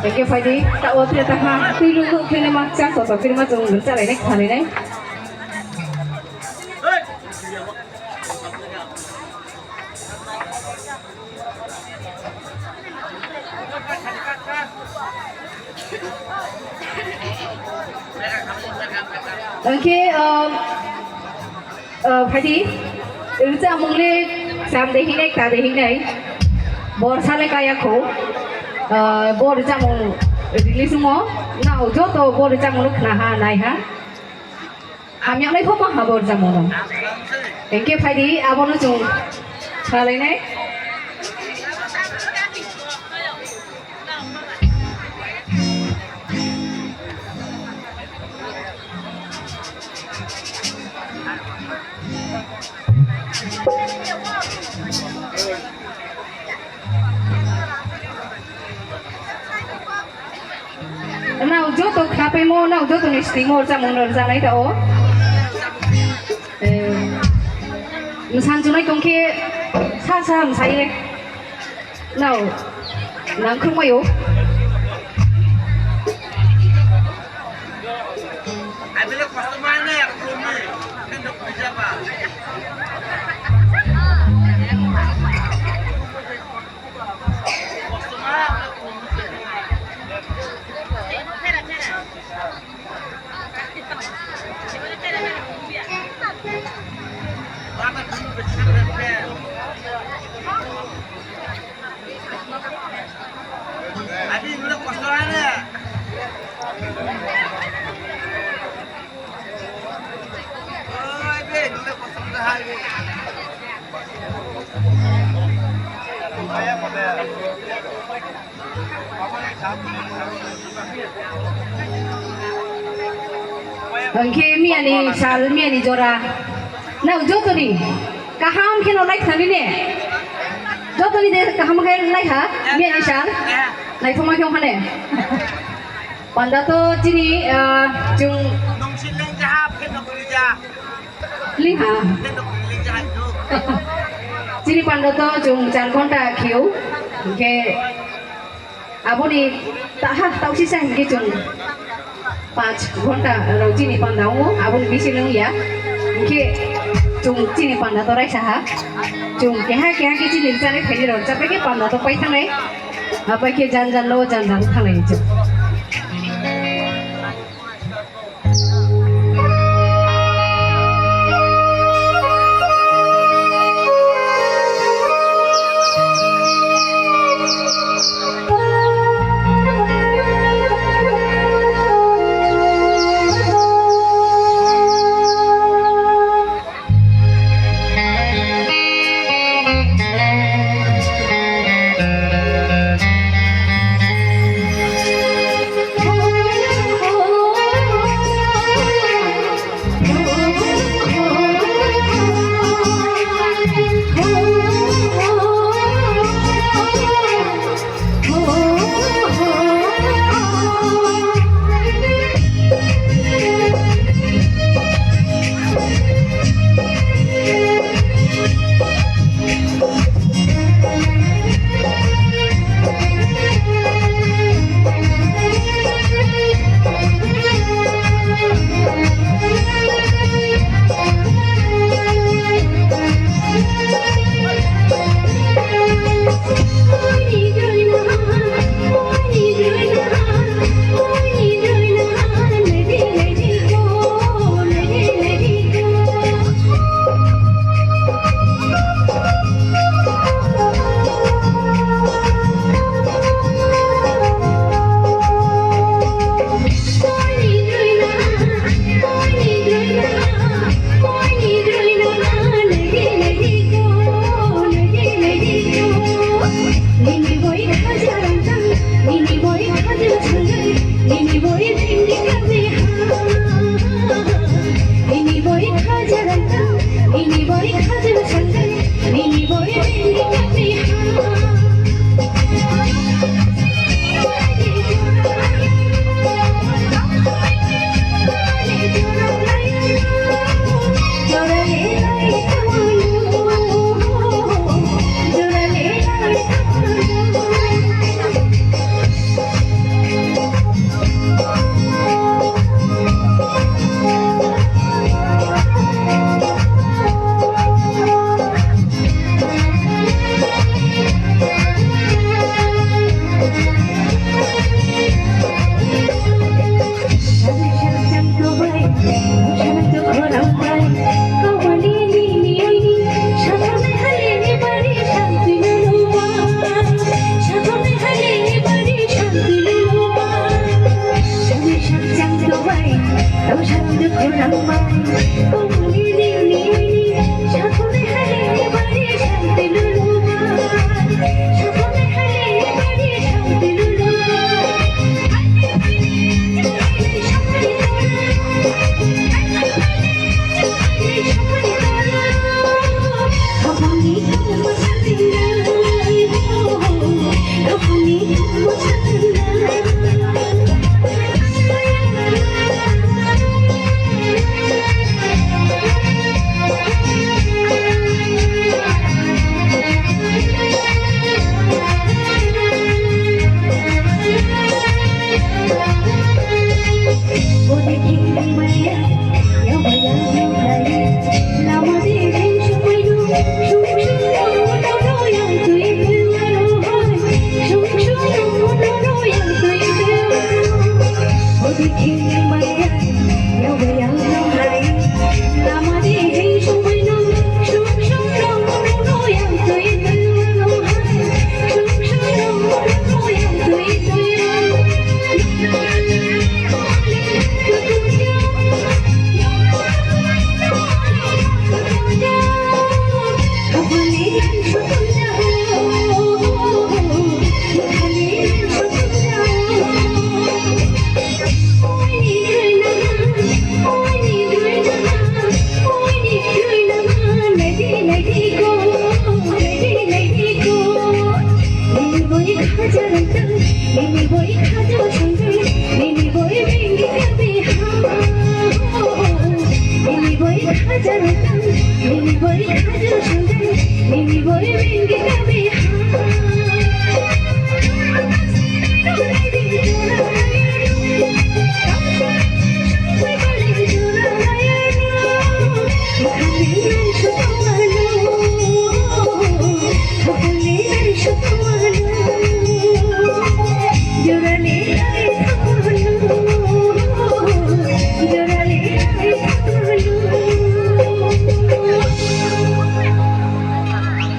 cái phải đi tạo ớt thì ta ha tuy luôn luôn khi này mà chắc tổ khi mà dùng được ra lại đấy thằng này đấy okay phải đi ứng ra mong lên xem để hình này cả để hình này bor sale kaya ko bor jamong release mo na ojo to bor jamong khna ha nai ha amyak nai phoma ha bor jamong engke phai di abono chung chalai nai nào जो तो खापे मो nào जो तो निस्ती मो जा मंगल जा नहीं था ओ 산주는 경계 사람 사이에 nào nàng không có yếu ai biết customer này belum nih kan dok siapa Adi dulu kostorannya. Oh, ini dulu kostoran hari. Angke miani sal miani jora. Nah, joto ni. Kaham kena naik tadi ni. Joto ni deh kaham kena naik ha? Miani sal. Naik sama kau mana? Panda tu jini jung. Nong siling jahab kena kerja. Liha. Kena siling jahab tu. Jini panda tu jung 4 घंटा khiu. Ke abu ni tak ha tahu sisa ke jung 5 घंटा roji ni panda ungu abu ni bisi nung ya. Ke jung jini panda tu raisa ha. Jung ke ha ke jini jani kheli ron. Tapi ke panda tu pai thang ni. Apa ke jan lo jan thang ni jung. হাজার টান এনে বই খাজো